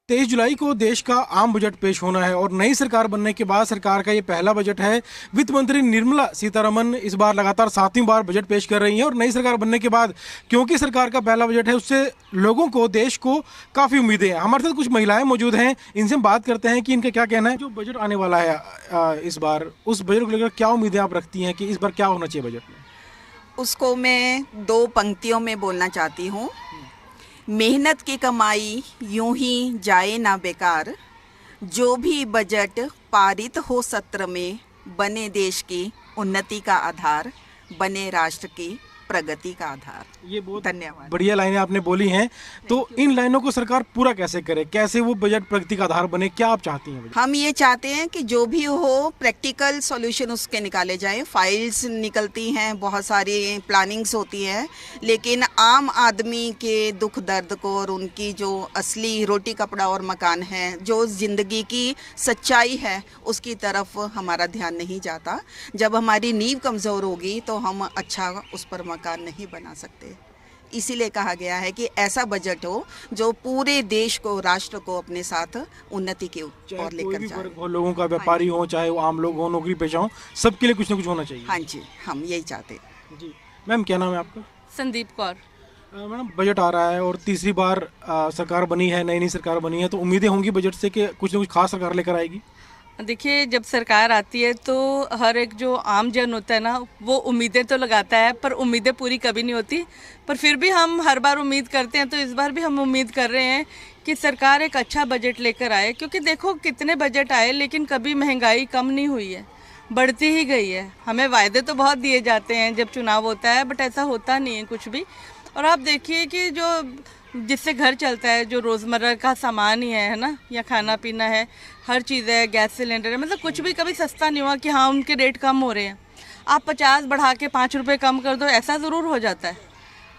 23 जुलाई को देश का आम बजट पेश होना है और नई सरकार बनने के बाद सरकार का ये पहला बजट है। वित्त मंत्री निर्मला सीतारमण इस बार लगातार 7वीं बार बजट पेश कर रही हैं और नई सरकार बनने के बाद क्योंकि सरकार का पहला बजट है उससे लोगों को, देश को काफ़ी उम्मीदें हैं। हमारे साथ कुछ महिलाएं मौजूद हैं, इनसे हम बात करते हैं कि इनका क्या कहना है। जो बजट आने वाला है इस बार, उस बजट को लेकर क्या उम्मीदें आप रखती हैं कि इस बार क्या होना चाहिए बजट में? उसको मैं दो पंक्तियों में बोलना चाहती हूँ। मेहनत की कमाई यूं ही जाए ना बेकार, जो भी बजट पारित हो सत्र में बने देश की उन्नति का आधार, बने राष्ट्र की प्रगति का आधार। ये बहुत धन्यवाद। बढ़िया लाइनें आपने बोली हैं। तो इन लाइनों को सरकार पूरा कैसे करे, कैसे वो बजट प्रगति का आधार बने, क्या आप चाहती हैं? हम ये चाहते हैं कि जो भी हो प्रैक्टिकल सॉल्यूशन उसके निकाले जाएं। फाइल्स निकलती हैं, बहुत सारी प्लानिंग्स होती है, लेकिन आम आदमी के दुख दर्द को और उनकी जो असली रोटी कपड़ा और मकान है, जो ज़िंदगी की सच्चाई है, उसकी तरफ हमारा ध्यान नहीं जाता। जब हमारी नींव कमज़ोर होगी तो हम अच्छा उस पर मकान नहीं बना सकते। इसीलिए कहा गया है कि ऐसा बजट हो जो पूरे देश को, राष्ट्र को अपने साथ उन्नति की ओर लेकर जाए। हो, लोगों का, व्यापारी हो, चाहे वो आम लोग हो, नौकरी पेशा हो, सबके लिए कुछ ना कुछ होना चाहिए। हाँ जी, हम यही चाहते हैं। जी मैम, क्या नाम है आपका? संदीप कौर। मैडम, बजट आ रहा है और तीसरी बार सरकार बनी है, नई सरकार बनी है, तो उम्मीदें होंगी बजट से कि कुछ ना कुछ खास सरकार लेकर आएगी। देखिए, जब सरकार आती है तो हर एक जो आम जन होता है ना, वो उम्मीदें तो लगाता है, पर उम्मीदें पूरी कभी नहीं होती। पर फिर भी हम हर बार उम्मीद करते हैं, तो इस बार भी हम उम्मीद कर रहे हैं कि सरकार एक अच्छा बजट लेकर आए। क्योंकि देखो, कितने बजट आए लेकिन कभी महंगाई कम नहीं हुई है, बढ़ती ही गई है। हमें वायदे तो बहुत दिए जाते हैं जब चुनाव होता है, बट ऐसा होता नहीं है कुछ भी। और आप देखिए कि जो जिससे घर चलता है, जो रोज़मर्रा का सामान ही है ना, या खाना पीना है, हर चीज़ है, गैस सिलेंडर है, मतलब कुछ भी कभी सस्ता नहीं हुआ कि हाँ उनके रेट कम हो रहे हैं। आप 50 बढ़ा के 5 रुपये कम कर दो, ऐसा ज़रूर हो जाता है,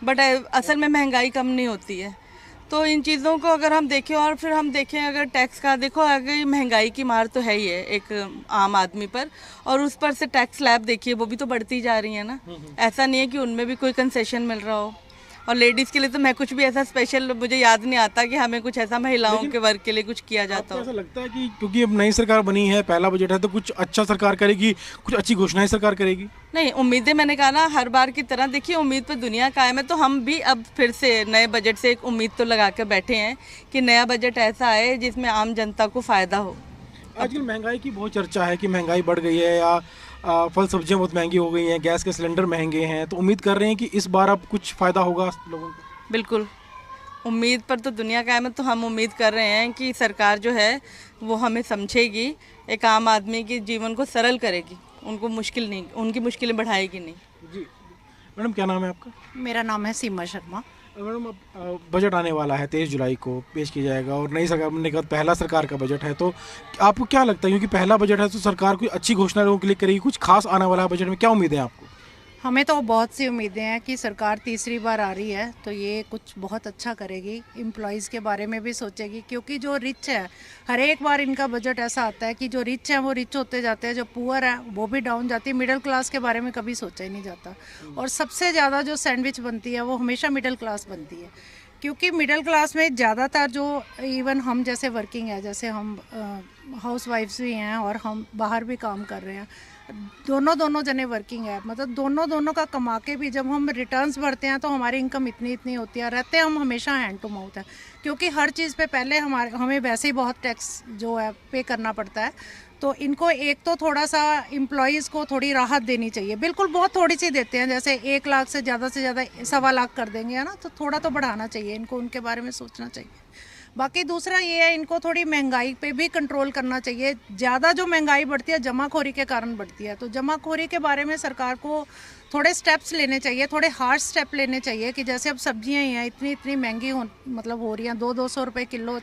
बट असल में महंगाई कम नहीं होती है। तो इन चीज़ों को अगर हम देखें, और फिर हम देखें अगर टैक्स का, देखो अगर महंगाई की मार तो है ही है एक आम आदमी पर, और उस पर से टैक्स स्लैब देखिए, वो भी तो बढ़ती जा रही है ना। ऐसा नहीं है कि उनमें भी कोई कंसेशन मिल रहा हो। और लेडीज़ के लिए तो मैं कुछ भी ऐसा स्पेशल, मुझे याद नहीं आता कि हमें कुछ ऐसा महिलाओं के वर्ग के लिए कुछ किया जाता हो। ऐसा लगता है कि क्योंकि अब नई सरकार बनी है, पहला बजट है, तो कुछ अच्छा सरकार करेगी, कुछ अच्छी घोषणाएं सरकार करेगी? नहीं, उम्मीदें, मैंने कहा ना, हर बार की तरह देखिए, उम्मीद पर दुनिया कायम है। तो हम भी अब फिर से नए बजट से एक उम्मीद तो लगा कर बैठे हैं कि नया बजट ऐसा आए जिसमें आम जनता को फ़ायदा हो। आजकल महंगाई की बहुत चर्चा है कि महंगाई बढ़ गई है, या फल सब्जियां बहुत महंगी हो गई हैं, गैस के सिलेंडर महंगे हैं, तो उम्मीद कर रहे हैं कि इस बार अब कुछ फ़ायदा होगा लोगों को? बिल्कुल, उम्मीद पर तो दुनिया कायम है। तो हम उम्मीद कर रहे हैं कि सरकार जो है वो हमें समझेगी, एक आम आदमी के जीवन को सरल करेगी, उनको मुश्किल नहीं, उनकी मुश्किलें बढ़ाएगी नहीं। जी मैडम, क्या नाम है आपका? मेरा नाम है सीमा शर्मा। मैडम, अब बजट आने वाला है, 23 जुलाई को पेश किया जाएगा और नई सरकार बनने के बाद पहला सरकार का बजट है, तो आपको क्या लगता है, क्योंकि पहला बजट है तो सरकार कोई अच्छी घोषणा लोगों के लिए करेगी, कुछ खास आने वाला है बजट में, क्या उम्मीदें हैं आपको? हमें तो बहुत सी उम्मीदें हैं कि सरकार तीसरी बार आ रही है तो ये कुछ बहुत अच्छा करेगी, एम्प्लॉयज़ के बारे में भी सोचेगी। क्योंकि जो रिच है, हर एक बार इनका बजट ऐसा आता है कि जो रिच है वो रिच होते जाते हैं, जो पुअर है वो भी डाउन जाती है, मिडिल क्लास के बारे में कभी सोचा ही नहीं जाता। और सबसे ज़्यादा जो सैंडविच बनती है वो हमेशा मिडिल क्लास बनती है। क्योंकि मिडिल क्लास में ज़्यादातर जो, इवन हम जैसे वर्किंग है, जैसे हम हाउस वाइफ्स भी हैं और हम बाहर भी काम कर रहे हैं, दोनों जने वर्किंग है, मतलब दोनों का कमा के भी जब हम रिटर्न्स भरते हैं तो हमारी इनकम इतनी होती है, रहते हम हमेशा हैंड टू माउथ है। क्योंकि हर चीज़ पे पहले हमें वैसे ही बहुत टैक्स जो है पे करना पड़ता है। तो इनको एक तो थोड़ा सा एम्प्लॉयज़ को थोड़ी राहत देनी चाहिए। बिल्कुल बहुत थोड़ी सी देते हैं, जैसे 1 लाख से ज़्यादा 1.25 लाख कर देंगे, है ना, तो थोड़ा तो बढ़ाना चाहिए इनको, उनके बारे में सोचना चाहिए। बाकी दूसरा ये है, इनको थोड़ी महंगाई पे भी कंट्रोल करना चाहिए। ज़्यादा जो महंगाई बढ़ती है जमाखोरी के कारण बढ़ती है, तो जमाखोरी के बारे में सरकार को थोड़े स्टेप्स लेने चाहिए, थोड़े हार्ड स्टेप लेने चाहिए। कि जैसे अब सब्जियां ही हैं, इतनी महंगी हो रही हैं, 200 रुपये किलो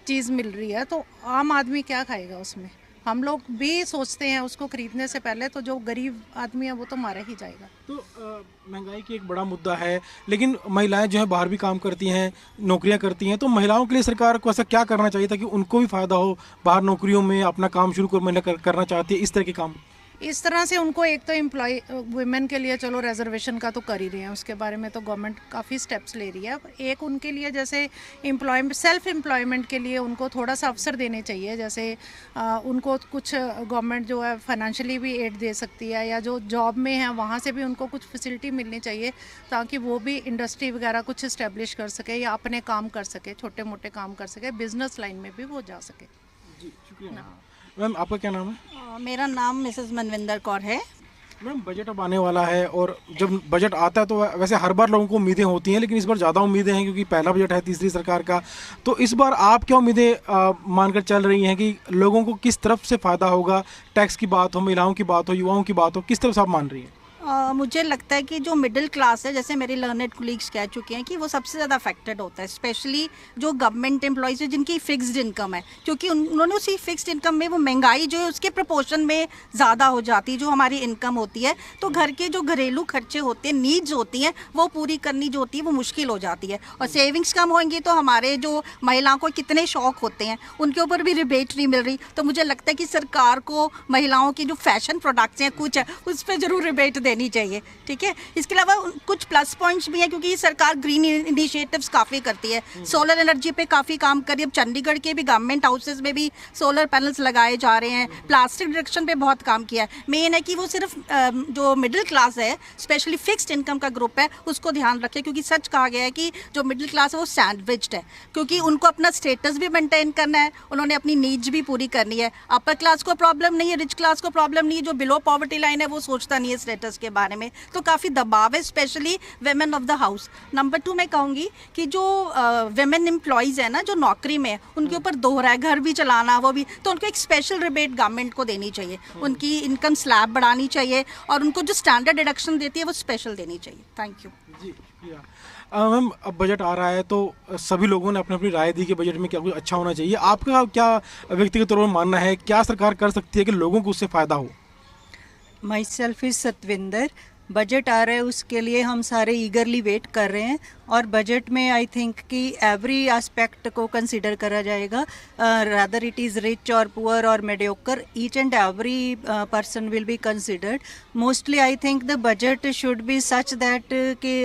चीज़ मिल रही है, तो आम आदमी क्या खाएगा उसमें? हम लोग भी सोचते हैं उसको खरीदने से पहले, तो जो गरीब आदमी है वो तो मारा ही जाएगा। तो महंगाई की एक बड़ा मुद्दा है, लेकिन महिलाएं जो है बाहर भी काम करती हैं, नौकरियां करती हैं, तो महिलाओं के लिए सरकार को ऐसा क्या करना चाहिए ताकि उनको भी फ़ायदा हो? बाहर नौकरियों में अपना काम शुरू करना चाहती है, इस तरह के काम। इस तरह से उनको एक तो एम्प्लॉय वुमेन के लिए चलो रिजर्वेशन का तो कर ही रहे हैं, उसके बारे में तो गवर्नमेंट काफ़ी स्टेप्स ले रही है। एक उनके लिए जैसे एम्प्लॉयमेंट, सेल्फ एम्प्लॉयमेंट के लिए उनको थोड़ा सा अवसर देने चाहिए, जैसे उनको कुछ गवर्नमेंट जो है फाइनेंशियली भी एड दे सकती है, या जो जॉब में है वहाँ से भी उनको कुछ फैसिलिटी मिलनी चाहिए ताकि वो भी इंडस्ट्री वगैरह कुछ इस्टेब्लिश कर सके या अपने काम कर सके, छोटे मोटे काम कर सके, बिजनेस लाइन में भी वो जा सके। जी शुक्रिया। मैम आपका क्या नाम है? मेरा नाम मिसेस मनविंदर कौर है। मैम बजट अब आने वाला है और जब बजट आता है तो वैसे हर बार लोगों को उम्मीदें होती हैं, लेकिन इस बार ज़्यादा उम्मीदें हैं क्योंकि पहला बजट है तीसरी सरकार का। तो इस बार आप क्या उम्मीदें मानकर चल रही हैं कि लोगों को किस तरफ से फ़ायदा होगा? टैक्स की बात हो, महिलाओं की बात हो, युवाओं की बात हो, किस तरफ से आप मान रही हैं? मुझे लगता है कि जो मिडिल क्लास है, जैसे मेरे लर्नेड कोलीग्स कह चुके हैं कि वो सबसे ज़्यादा अफेक्टेड होता है, स्पेशली जो गवर्नमेंट एम्प्लॉयज़ है जिनकी फिक्स्ड इनकम है, क्योंकि उन्होंने उसी फिक्स्ड इनकम में वो महंगाई जो है उसके प्रोपोर्शन में ज़्यादा हो जाती है जो हमारी इनकम होती है, तो घर के जो घरेलू खर्चे होते हैं, नीड्स होती हैं, वो पूरी करनी जो होती है वो मुश्किल हो जाती है। और सेविंग्स कम होंगी तो हमारे जो महिलाओं को कितने शौक होते हैं उनके ऊपर भी रिबेट नहीं मिल रही। तो मुझे लगता है कि सरकार को महिलाओं की जो फैशन प्रोडक्ट्स हैं कुछ है उस पर ज़रूर रिबेट देनी चाहिए। ठीक है, इसके अलावा कुछ प्लस पॉइंट्स भी हैं क्योंकि सरकार ग्रीन इनिशिएटिव्स काफ़ी करती है, सोलर एनर्जी पे काफ़ी काम कर रही है। अब चंडीगढ़ के भी गवर्नमेंट हाउसेज में भी सोलर पैनल्स लगाए जा रहे हैं, प्लास्टिक रिडक्शन पे बहुत काम किया है। मेन है कि वो सिर्फ जो मिडिल क्लास है, स्पेशली फिक्स्ड इनकम का ग्रुप है, उसको ध्यान रखे, क्योंकि सच कहा गया है कि जो मिडिल क्लास है वो सैंडविच्ड है, क्योंकि उनको अपना स्टेटस भी मेंटेन करना है, उन्होंने अपनी नीड्स भी पूरी करनी है। अपर क्लास को प्रॉब्लम नहीं है, रिच क्लास को प्रॉब्लम नहीं है, जो बिलो पॉवर्टी लाइन है वो सोचता नहीं है स्टेटस के बारे में, तो काफ़ी दबाव है, specially women of the house. Number 2 मैं कहूँगी कि जो वेमेन एम्प्लॉयज़ है ना, जो नौकरी में है, उनके ऊपर दोहरा है, घर भी चलाना वो भी, तो उनको एक स्पेशल रिबेट गवर्नमेंट को देनी चाहिए, उनकी इनकम स्लैब बढ़ानी चाहिए और उनको जो स्टैंडर्ड डिडक्शन देती है वो स्पेशल देनी चाहिए। थैंक यू जी शुक्रिया। मैम अब बजट आ रहा है तो सभी लोगों ने अपनी अपनी राय दी कि बजट में क्या कुछ अच्छा होना चाहिए। आपका क्या व्यक्तिगत तौर पर मानना है, क्या सरकार कर सकती है कि लोगों को उससे फ़ायदा हो? Myself is Satvinder. Budget आ रहा है उसके लिए हम सारे ईगरली वेट कर रहे हैं और बजट में आई थिंक कि एवरी एस्पेक्ट को कंसिडर करा जाएगा, रादर इट इज़ रिच और पुअर और mediocre, each and every person will be considered. Mostly I think the budget should be such that कि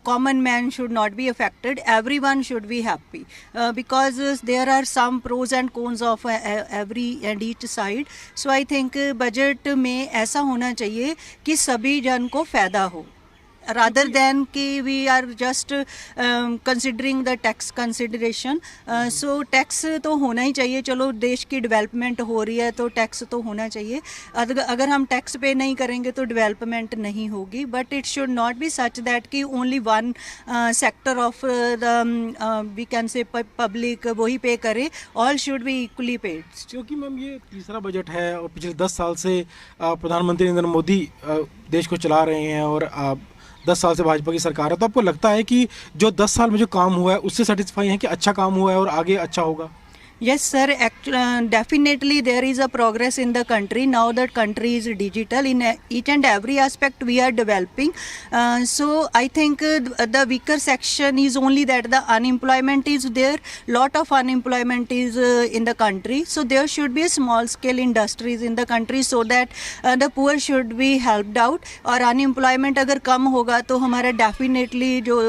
common man should not be affected, everyone should be happy because there are some pros and cons of every and each side. So I think budget में ऐसा होना चाहिए कि सभी जन को फ़ायदा हो, rather than कि we are just considering the tax consideration. So tax तो होना ही चाहिए, चलो देश की डेवलपमेंट हो रही है तो टैक्स तो होना चाहिए। अगर हम टैक्स पे नहीं करेंगे तो डेवलपमेंट नहीं होगी, but it should not be such that कि only one sector of the we can say public वही पे करे, all should be equally paid. क्योंकि मैम ये तीसरा बजट है और पिछले 10 साल से प्रधानमंत्री नरेंद्र मोदी देश को चला रहे हैं और 10 साल से भाजपा की सरकार है, तो आपको लगता है कि जो 10 साल में जो काम हुआ है उससे सेटिस्फाई है कि अच्छा काम हुआ है और आगे अच्छा होगा? Yes sir, definitely there is a progress in the country. Now that country is digital, in each and every aspect we are developing. So I think the weaker section is only that the unemployment is there, lot of unemployment is in the country. So there should be a small scale industries in the country so that the poor should be helped out. और unemployment अगर कम होगा तो हमारा definitely जो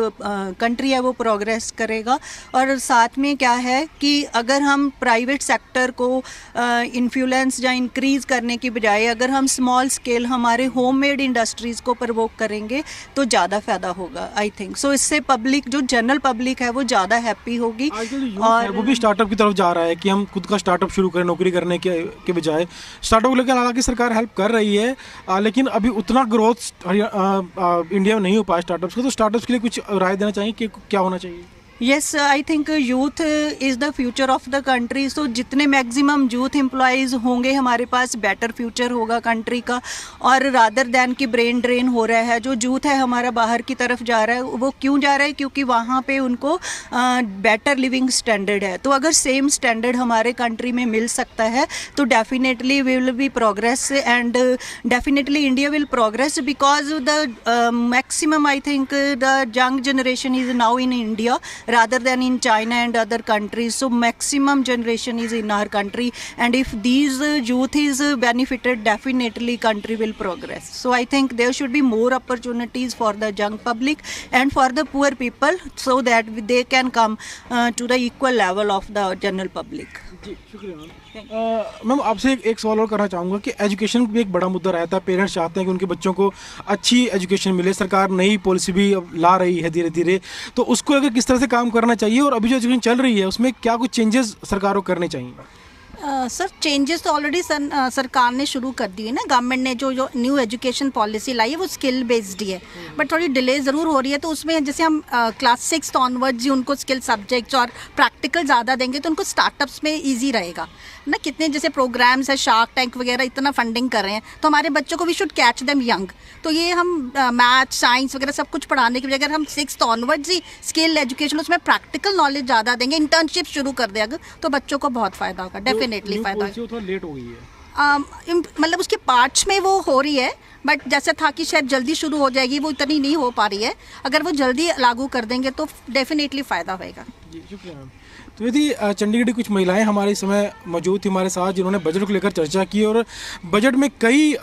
country है वो progress करेगा। और साथ में क्या है कि अगर हम प्राइवेट सेक्टर को इन्फ्लुएंस या इंक्रीज़ करने की बजाय अगर हम स्मॉल स्केल हमारे होममेड इंडस्ट्रीज़ को प्रवोक करेंगे तो ज़्यादा फ़ायदा होगा आई थिंक। सो इससे पब्लिक जो जनरल पब्लिक है वो ज़्यादा हैप्पी होगी और वो भी स्टार्टअप की तरफ जा रहा है कि हम खुद का स्टार्टअप शुरू करें नौकरी करने के बजाय। स्टार्टअप को लेकर हालांकि सरकार हेल्प कर रही है, लेकिन अभी उतना ग्रोथ इंडिया में नहीं हो पाया स्टार्टअप्स को। तो स्टार्टअप्स के लिए कुछ राय देना चाहिए कि क्या होना चाहिए? Yes, I think youth is the future of the country. So जितने मैक्सिमम यूथ एम्प्लॉयज़ होंगे हमारे पास बेटर फ्यूचर होगा कंट्री का। और रादर दैन कि ब्रेन ड्रेन हो रहा है, जो यूथ है हमारा बाहर की तरफ जा रहा है, वो क्यों जा रहा है? क्योंकि वहाँ पे उनको बेटर लिविंग स्टैंडर्ड है। तो अगर सेम स्टैंडर्ड हमारे कंट्री में मिल सकता है तो definitely we will be progress and definitely India will progress because the maximum I think the young generation is now in India rather than in China and other countries. So maximum generation is in our country, and if these youth is benefited, definitely country will progress. So I think there should be more opportunities for the young public and for the poor people, so that they can come to the equal level of the general public. जी शुक्रिया ma'am. Ma'am आपसे एक सवाल और करना चाहूँगा कि education भी एक बड़ा मुद्दा रहता है। पेरेंट्स चाहते हैं कि उनके बच्चों को अच्छी एजुकेशन मिले, सरकार नई पॉलिसी भी अब ला रही है धीरे धीरे, तो उसको अगर किस तरह से काम करना चाहिए और अभी जो एजुकेशन चल रही है उसमें क्या कुछ चेंजेस सरकार को करने चाहिए? सर चेंजेस तो ऑलरेडी सरकार ने शुरू कर दी है ना। गवर्नमेंट ने जो न्यू एजुकेशन पॉलिसी लाई है वो स्किल बेस्ड ही है, बट थोड़ी डिले ज़रूर हो रही है। तो उसमें जैसे हम क्लास 6 ऑनवर्ड्स ही उनको स्किल सब्जेक्ट्स और प्रैक्टिकल ज़्यादा देंगे तो उनको स्टार्टअप्स में ईजी रहेगा ना। कितने जैसे प्रोग्राम्स है, शार्क टैंक वगैरह इतना फंडिंग कर रहे हैं, तो हमारे बच्चों को we should catch them young. तो ये हम मैथ साइंस वगैरह सब कुछ पढ़ाने की बजाय अगर हम 6 ऑनवर्ड्स ही स्किल एजुकेशन उसमें प्रैक्टिकल नॉलेज ज़्यादा देंगे, इंटर्नशिप शुरू कर दें अगर, तो बच्चों को बहुत फ़ायदा होगा, डेफिनेटली फ़ायदा होगा। थोड़ा लेट हो गई है, मतलब उसके पार्ट्स में वो हो रही है, बट जैसा था कि शायद जल्दी शुरू हो जाएगी, वो इतनी नहीं हो पा रही है। अगर वो जल्दी लागू कर देंगे तो डेफिनेटली फ़ायदा होएगा। जी शुक्रिया मैम। तो यदि चंडीगढ़ की कुछ महिलाएं हमारे इस समय मौजूद थी हमारे साथ, जिन्होंने बजट को लेकर चर्चा की, और बजट में कई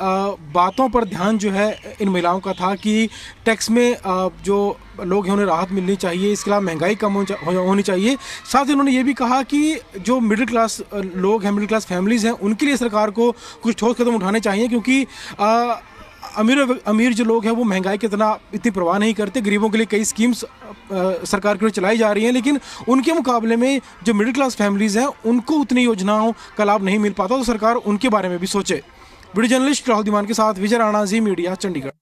बातों पर ध्यान जो है इन महिलाओं का था कि टैक्स में जो लोग हैं उन्हें राहत मिलनी चाहिए, इसके अलावा महंगाई कम होनी चाहिए। साथ ही उन्होंने ये भी कहा कि जो मिडिल क्लास लोग हैं, मिडिल क्लास फैमिलीज़ हैं, उनके लिए सरकार को कुछ ठोस कदम उठाने चाहिए, क्योंकि अमीर जो लोग हैं वो महंगाई की इतनी परवाह नहीं करते। गरीबों के लिए कई स्कीम्स सरकार की ओर चलाई जा रही हैं, लेकिन उनके मुकाबले में जो मिडिल क्लास फैमिलीज़ हैं उनको उतनी योजनाओं का लाभ नहीं मिल पाता, तो सरकार उनके बारे में भी सोचे। वीडियो जर्नलिस्ट राहुल दीवान के साथ विजय राणा, जी मीडिया, चंडीगढ़।